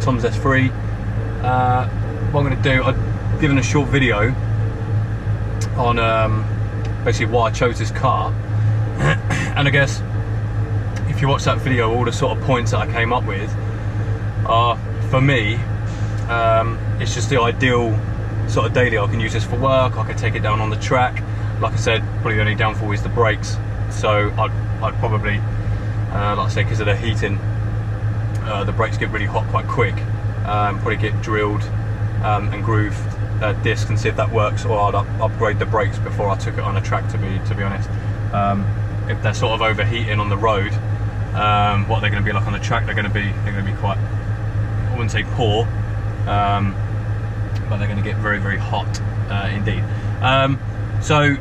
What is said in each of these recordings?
Tom's S3. What I'm going to do, I've given a short video on basically why I chose this car, and I guess if you watch that video, all the sort of points that I came up with are, for me, it's just the ideal sort of daily. I can use this for work, I can take it down on the track. Like I said, probably the only downfall is the brakes, so I'd probably, like I say, because of the heating, the brakes get really hot quite quick. Probably get drilled and grooved disc and see if that works, or I'd upgrade the brakes before I took it on a track, to be honest. If they're sort of overheating on the road, what they're going to be like on the track, they're going to be quite, I wouldn't say poor, but they're going to get very, very hot indeed. So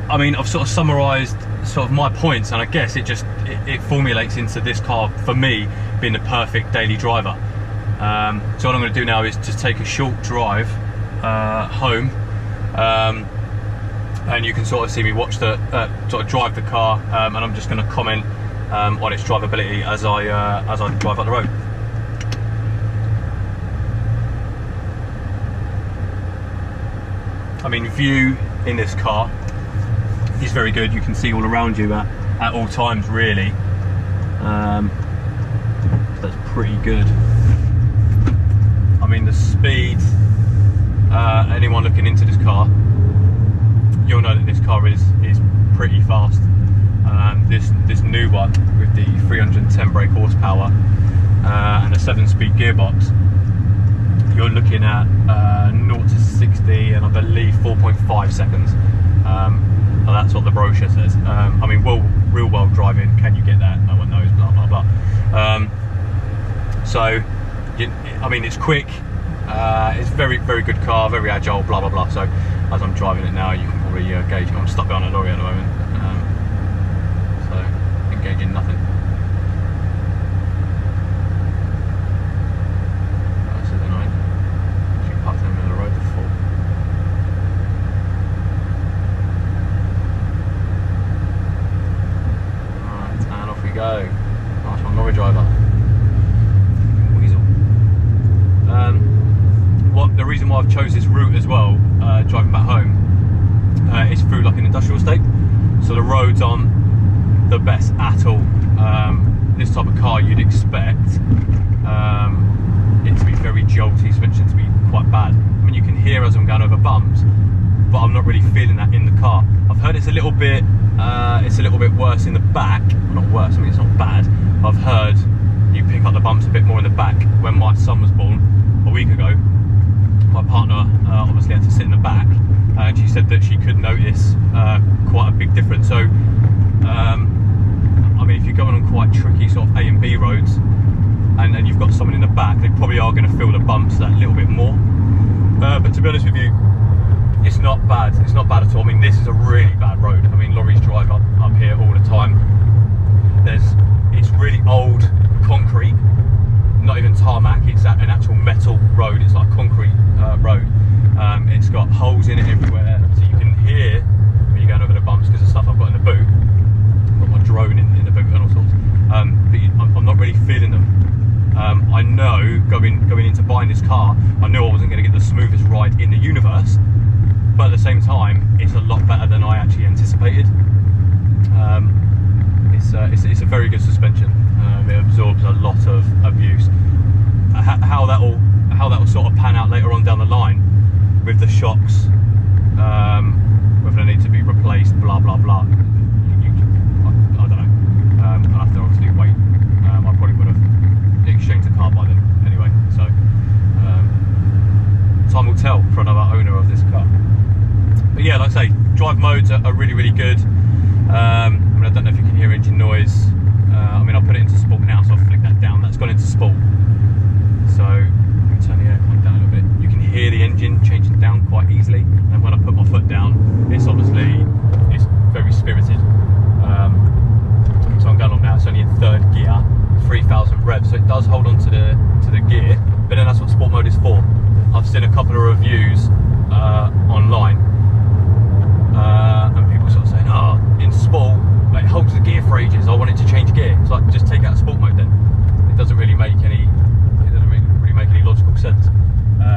I mean, I've sort of summarised sort of my points, and I guess it formulates into this car, for me, being the perfect daily driver. So what I'm going to do now is just take a short drive home, and you can sort of see me watch the sort of drive the car, and I'm just going to comment on its drivability as I drive up the road. I mean, view in this car is very good. You can see all around you at all times, really. That's pretty good. I mean, the speed, anyone looking into this car, you'll know that this car is pretty fast. This new one with the 310 brake horsepower and a 7-speed gearbox, you're looking at 0 to 60 and I believe 4.5 seconds. And that's what the brochure says. I mean, real world driving, can you get that? No one knows, blah blah blah. So I mean, it's quick, it's very, very good car, very agile, blah blah blah. So as I'm driving it now, you can probably gauge. I'm stuck behind a lorry at the moment, so engaging nothing. This is annoying. She parked in the middle of the road before. Alright, and off we go. Nice one, lorry driver. The reason why I've chose this route as well, driving back home, is through like an industrial estate, so the roads aren't the best at all. This type of car, you'd expect it to be very jolty, suspension to be quite bad. I mean, you can hear as I'm going over bumps, but I'm not really feeling that in the car. I've heard it's a little bit worse in the back. Well, not worse, I mean, it's not bad. I've heard you pick up the bumps a bit more in the back. When my son was born a week ago, my partner obviously had to sit in the back, and she said that she could notice quite a big difference. So I mean, if you're going on quite tricky sort of A and B roads, and you've got someone in the back, they probably are going to feel the bumps that little bit more. But to be honest with you, it's not bad. It's not bad at all. I mean, this is a really bad road. I mean, lorries drive up here all the time. It's really old concrete, not even tarmac. It's an actual metal road. It's like a concrete road. It's got holes in it everywhere, so you can hear when you're going over the bumps because of stuff I've got in the boot. I've got my drone in the boot and all sorts. But I'm not really feeling them. I know going into buying this car, I knew I wasn't going to get the smoothest ride in the universe, but at the same time, it's a lot better than I actually anticipated. It's a very good suspension. It absorbs a lot of abuse. How that will sort of pan out later on down the line with the shocks, whether they need to be replaced, blah blah blah. I don't know. I'll have to obviously wait. I probably would have exchanged the car by then anyway. So time will tell for another owner of this car. But yeah, like I say, drive modes are really, really good. I mean, I don't know if you can hear engine noise. I mean, I'll put it into sport now, so I'll flick that down. That's gone into sport. So I'm going to turn the aircon down a little bit. You can hear the engine changing down quite easily. And when I put my foot down, it's very spirited. So I'm going on now. It's only in 3rd gear, 3,000 revs. So it does hold on to the gear. But then that's what sport mode is for. I've seen a couple of reviews online, and people sort of saying, "Oh, in sport, it holds the gear for ages. I want it to change gear." It's like, just take out sport mode then. It doesn't really make any sense.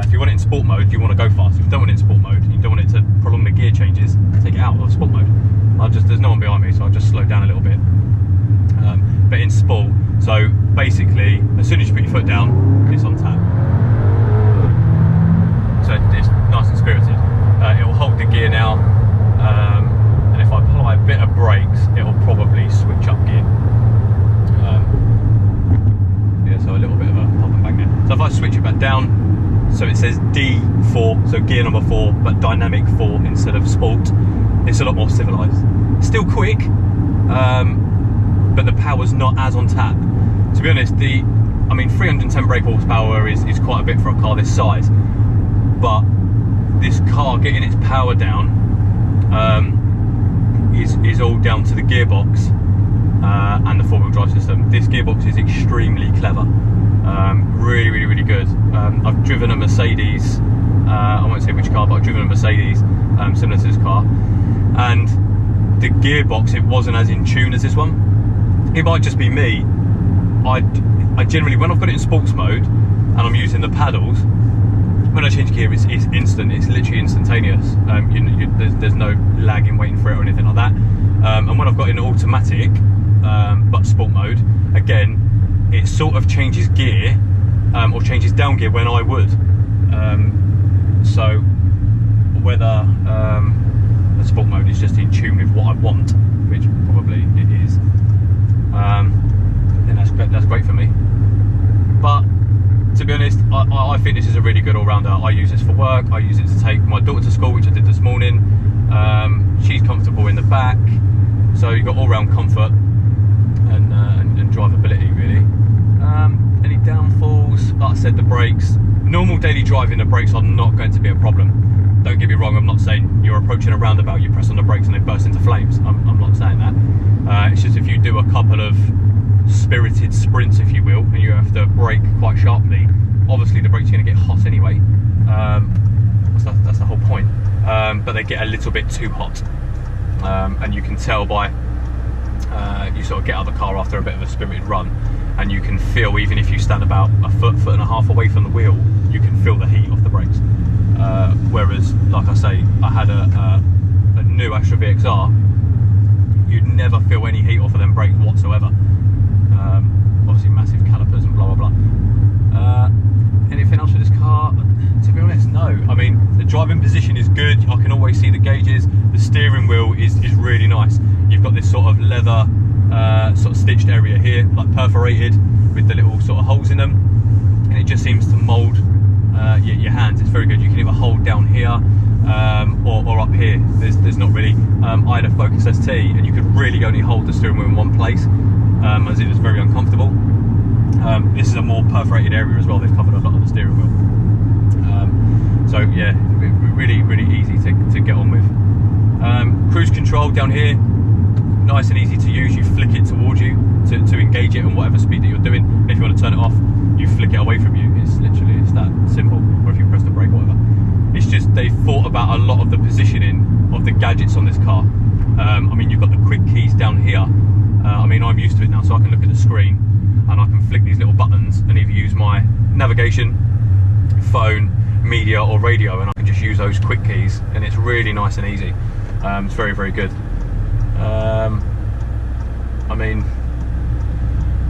If you want it in sport mode, you want to go fast. If you don't want it in sport mode, you don't want it to prolong the gear changes, take it out of sport mode. There's no one behind me, so I'll just slow down a little bit. But in sport, so basically, as soon as you put your foot down, it's on tap. So it's nice and spirited. It will hold the gear now, and if I apply a bit of brakes, it will probably switch up gear. Yeah, so a little bit of a pop and bang there. So if I switch it back down, so it says D4, so gear number 4, but dynamic 4 instead of sport. It's a lot more civilised. Still quick, but the power's not as on tap. To be honest, 310 brake horsepower is quite a bit for a car this size. But this car getting its power down is all down to the gearbox and the four-wheel drive system. This gearbox is extremely clever, really good. I've driven a Mercedes, I won't say which car, but I've driven a Mercedes similar to this car, and the gearbox, it wasn't as in tune as this one. It might just be me. I generally, when I've got it in sports mode and I'm using the paddles, when I change gear, it's instant. It's literally instantaneous. There's no lag in waiting for it or anything like that. And when I've got it in automatic, but sport mode, again, it sort of changes gear or changes down gear when I would. So whether the sport mode is just in tune with what I want, which probably it is, then that's great for me. But to be honest, I think this is a really good all-rounder. I use this for work. I use it to take my daughter to school, which I did this morning. She's comfortable in the back, so you've got all-round comfort and drivability, really. Any downfalls? Like I said, the brakes. Normal daily driving, the brakes are not going to be a problem. Don't get me wrong, I'm not saying you're approaching a roundabout, you press on the brakes and they burst into flames. I'm not saying that. It's just if you do a couple of spirited sprints, if you will, and you have to brake quite sharply, obviously the brakes are going to get hot anyway. That's the whole point. But they get a little bit too hot, and you can tell by you sort of get out of the car after a bit of a spirited run, and you can feel, even if you stand about a foot and a half away from the wheel, you can feel the heat off the brakes. Whereas, like I say, I had a new Astra VXR, you'd never feel any heat off of them brakes whatsoever. Obviously massive calipers and blah blah blah. Anything else with this car? To be honest, no. I mean, the driving position is good. I can always see the gauges. The steering wheel is really nice. You've got this sort of leather sort of stitched area here, like perforated with the little sort of holes in them, and it just seems to mould your hands. It's very good. You can either hold down here or up here. There's not really. I had a Focus ST, and you could really only hold the steering wheel in one place, as it was very uncomfortable. This is a more perforated area as well. They've covered a lot of the steering wheel. So yeah, really easy to get on with. Cruise control down here, nice and easy to use. You flick it towards you to engage it on whatever speed that you're doing. And if you want to turn it off, you flick it away from you. It's that simple. Or if you press the brake or whatever. It's just they thought about a lot of the positioning of the gadgets on this car. I mean, you've got the quick keys down here. I mean, I'm used to it now, so I can look at the screen and I can flick these little buttons and either use my navigation, phone, media or radio, and I can just use those quick keys, and it's really nice and easy. It's very good. I mean,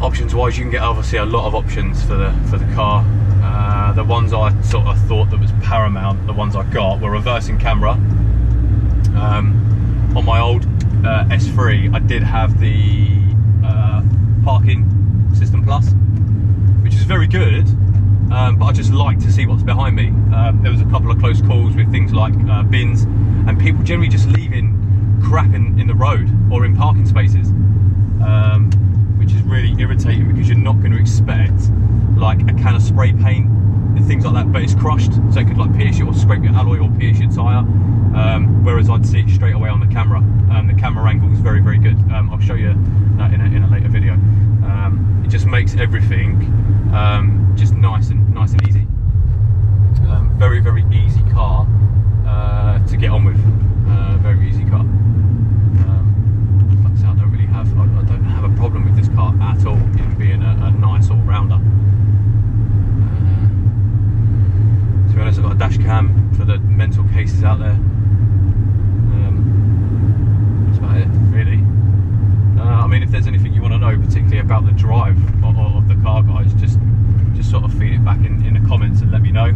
options wise, you can get obviously a lot of options for the car. The ones I sort of thought that was paramount, the ones I got, were reversing camera. On my old S3, I did have the parking system plus, which is very good, but I just like to see what's behind me. There was a couple of close calls with things like bins and people generally just leaving crap in the road or in parking spaces, which is really irritating because you're not going to expect like a can of spray paint and things like that, but it's crushed, so it could like pierce you or scrape your alloy or pierce your tyre, whereas I'd see it straight away on the camera. The camera angle is very good. I'll show you that in a later video. It just makes everything just nice and easy. Very easy car to get on with. Very easy car. Like I said, I don't have a problem with this car at all in being a nice all-rounder. choices out there. That's about it, really. I mean, if there's anything you want to know particularly about the drive of the car, guys, just sort of feed it back in the comments and let me know.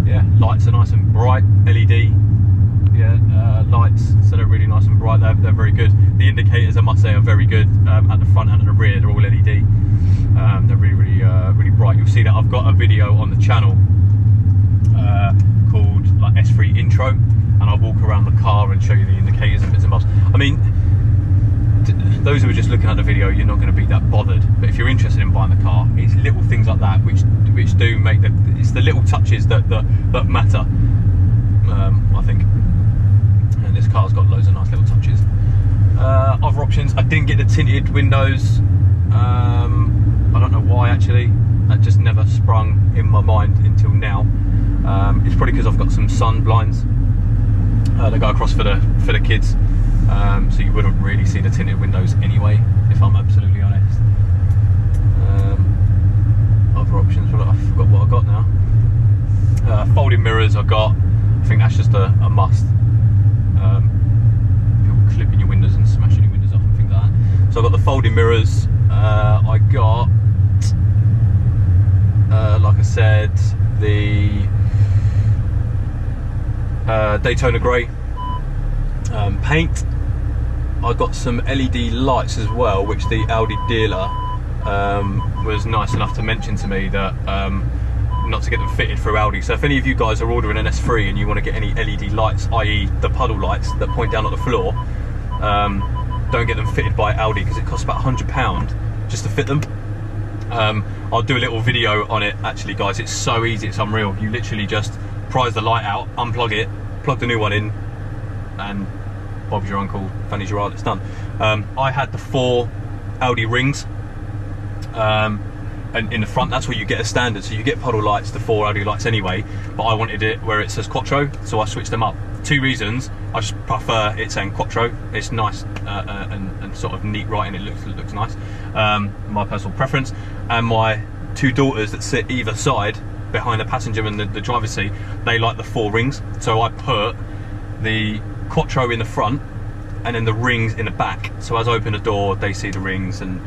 Yeah, lights are nice and bright, LED. Yeah, lights, so they're really nice and bright. They're very good. The indicators, I must say, are very good at the front and at the rear. They're all LED. They're really bright. You'll see that I've got a video on the channel called like S3 Intro, and I'll walk around the car and show you the indicators and bits and bobs. I mean, those who are just looking at the video, you're not going to be that bothered. But if you're interested in buying the car, it's little things like that which do make it's the little touches that matter. I think. And this car's got loads of nice little touches. Other options, I didn't get the tinted windows. I don't know why actually. That just never sprung in my mind until now. It's probably because I've got some sun blinds that go across for the kids. So you wouldn't really see the tinted windows anyway, if I'm absolutely honest. Other options, well, I forgot what I got now. Folding mirrors I got. I think that's just a must. People clipping your windows and smashing your windows off and things like that. So I got the folding mirrors. I got, like I said, the Daytona grey paint. I got some LED lights as well, which the Audi dealer was nice enough to mention to me that not to get them fitted through Audi. So if any of you guys are ordering an S3 and you want to get any LED lights, i.e. the puddle lights that point down at the floor, don't get them fitted by Audi, because it costs about £100 just to fit them. I'll do a little video on it actually, guys. It's so easy, it's unreal. You literally just prise the light out, unplug it, plug the new one in, and Bob's your uncle, Fanny's your aunt, it's done. I had the 4 Audi rings, and in the front, that's where you get a standard. So you get puddle lights, the 4 Audi lights anyway, but I wanted it where it says Quattro, so I switched them up. 2 reasons. I just prefer it saying Quattro. It's nice and sort of neat writing. It looks nice. My personal preference. And my 2 daughters that sit either side behind the passenger and the driver's seat, they like the 4 rings. So I put the Quattro in the front and then the rings in the back. So as I open the door, they see the rings, and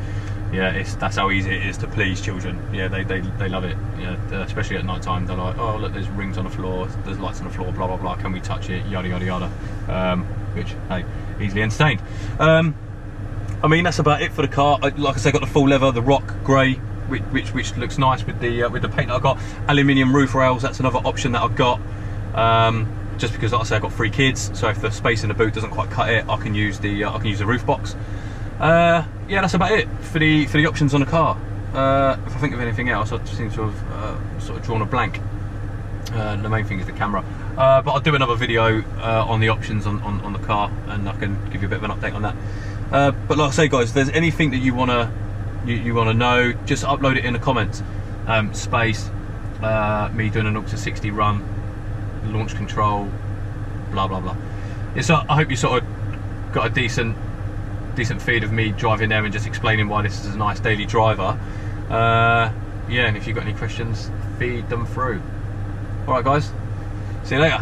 yeah, that's how easy it is to please children. Yeah, they love it. Yeah, especially at night time. They're like, oh look, there's rings on the floor, there's lights on the floor, blah blah blah. Can we touch it? Yada yada yada. Which, hey, easily entertained. I mean, that's about it for the car. Like I said, I got the full leather, the rock grey, which looks nice with the paint that I got. Aluminium roof rails. That's another option that I've got. Just because, like I say, I've got 3 kids, so if the space in the boot doesn't quite cut it, I can use the roof box. Yeah, that's about it for the options on the car. If I think of anything else, I seem to have sort of drawn a blank. The main thing is the camera, but I'll do another video on the options on the car, and I can give you a bit of an update on that. But like I say, guys, if there's anything that you wanna know, just upload it in the comments. Space, me doing an 0 to 60 run, launch control, blah blah blah. I hope you sort of got a decent feed of me driving there and just explaining why this is a nice daily driver. Yeah, and if you've got any questions, feed them through. Alright guys, see you later.